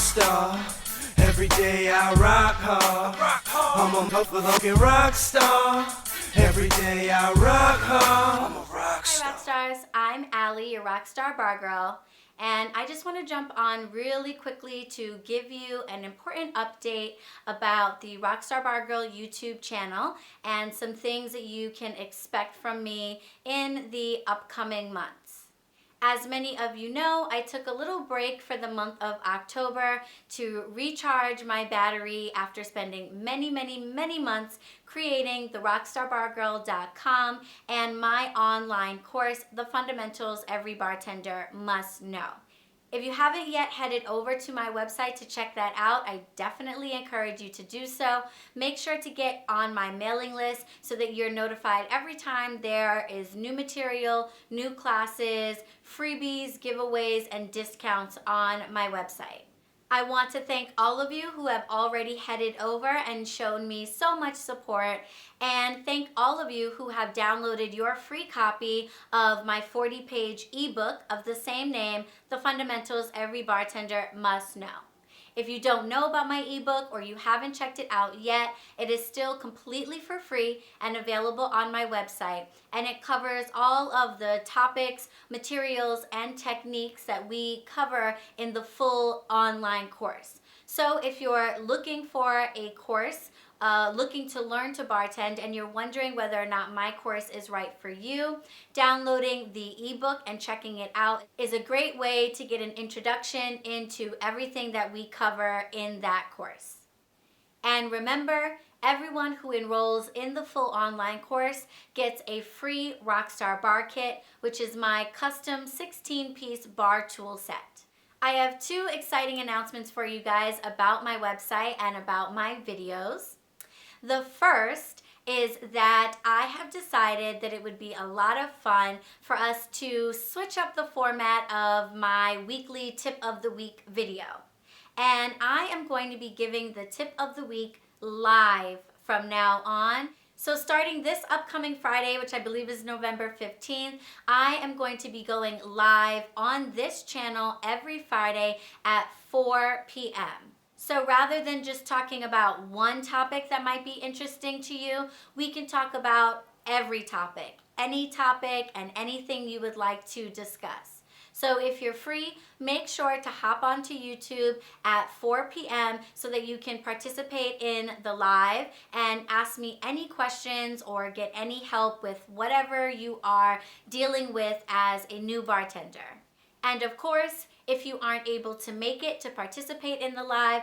rockstar. Every day I rock hard. I'm a motherfucking rock star. Every day I rock hard. I'm a rock star. Hi Rockstars, I'm Allie, your RockStar BarGirl, and I just want to jump on really quickly to give you an important update about the RockStar BarGirl YouTube channel and some things that you can expect from me in the upcoming months. As many of you know, I took a little break for the month of October to recharge my battery after spending many months creating the RockStarBarGirl.com and my online course, The Fundamentals Every Bartender Must Know. If you haven't yet headed over to my website to check that out, I definitely encourage you to do so. Make sure to get on my mailing list so that you're notified every time there is new material, new classes, freebies, giveaways, and discounts on my website. I want to thank all of you who have already headed over and shown me so much support, and thank all of you who have downloaded your free copy of my 40-page ebook of the same name, The Fundamentals Every Bartender Must Know. If you don't know about my ebook or you haven't checked it out yet, it is still completely for free and available on my website. And it covers all of the topics, materials, and techniques that we cover in the full online course. So if you're looking for a course, looking to learn to bartend, and you're wondering whether or not my course is right for you, downloading the ebook and checking it out is a great way to get an introduction into everything that we cover in that course. And remember, everyone who enrolls in the full online course gets a free RockStar Bar Kit, which is my custom 16-piece bar tool set. I have two exciting announcements for you guys about my website and about my videos. The first is that I have decided that it would be a lot of fun for us to switch up the format of my weekly tip of the week video. And I am going to be giving the tip of the week live from now on. So starting this upcoming Friday, which I believe is November 15th, I am going to be going live on this channel every Friday at 4 p.m. So rather than just talking about one topic that might be interesting to you, we can talk about every topic, any topic, and anything you would like to discuss. So if you're free, make sure to hop onto YouTube at 4 p.m. so that you can participate in the live and ask me any questions or get any help with whatever you are dealing with as a new bartender. And of course, if you aren't able to make it to participate in the live,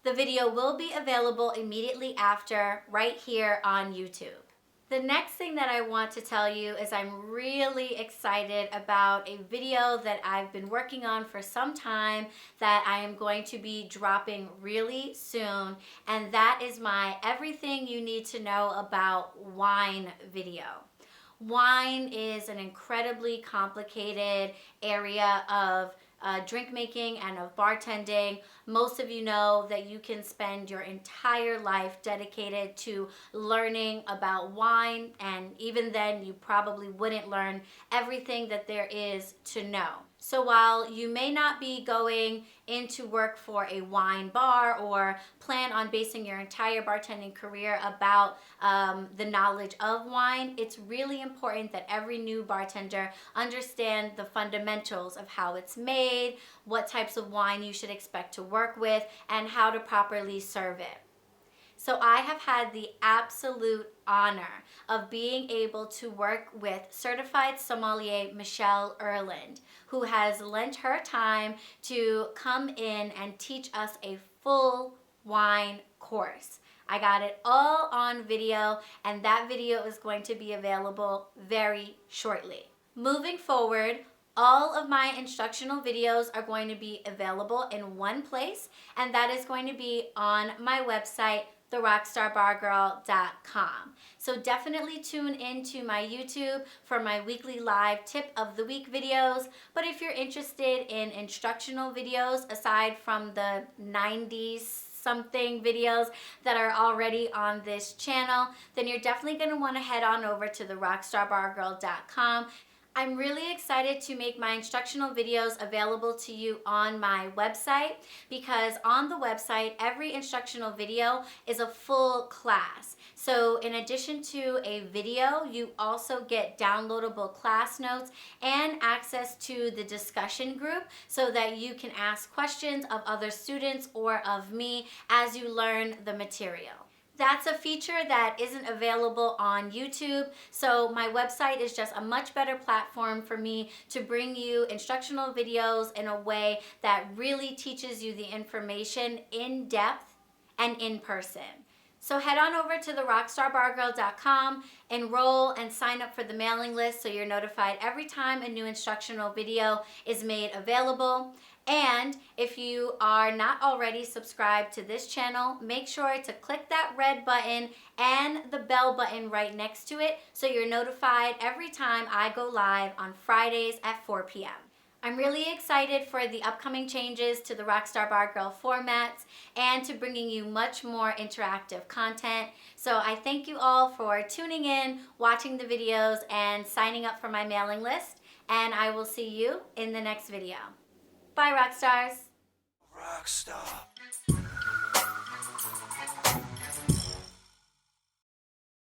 the video will be available immediately after right here on YouTube. The next thing that I want to tell you is I'm really excited about a video that I've been working on for some time that I am going to be dropping really soon, and that is my Everything You Need to Know About Wine video. Wine is an incredibly complicated area of drink making and of bartending. Most of you know that you can spend your entire life dedicated to learning about wine, and even then you probably wouldn't learn everything that there is to know. So while you may not be going into work for a wine bar or plan on basing your entire bartending career about the knowledge of wine, it's really important that every new bartender understand the fundamentals of how it's made, what types of wine you should expect to work with, and how to properly serve it. So I have had the absolute honor of being able to work with certified sommelier Michelle Erland, who has lent her time to come in and teach us a full wine course. I got it all on video, and that video is going to be available very shortly. Moving forward, all of my instructional videos are going to be available in one place, and that is going to be on my website, therockstarbargirl.com. So definitely tune into my YouTube for my weekly live tip of the week videos. But if you're interested in instructional videos, aside from the 90s something videos that are already on this channel, then you're definitely going to want to head on over to therockstarbargirl.com. I'm really excited to make my instructional videos available to you on my website, because on the website, every instructional video is a full class. So in addition to a video, you also get downloadable class notes and access to the discussion group so that you can ask questions of other students or of me as you learn the material. That's a feature that isn't available on YouTube, so my website is just a much better platform for me to bring you instructional videos in a way that really teaches you the information in depth and in person. So head on over to the RockStarBarGirl.com, enroll and sign up for the mailing list so you're notified every time a new instructional video is made available. And if you are not already subscribed to this channel, make sure to click that red button and the bell button right next to it so you're notified every time I go live on Fridays at 4 p.m. I'm really excited for the upcoming changes to the RockStar BarGirl formats and to bringing you much more interactive content. So I thank you all for tuning in, watching the videos, and signing up for my mailing list. And I will see you in the next video. Bye, Rockstars. Rockstar.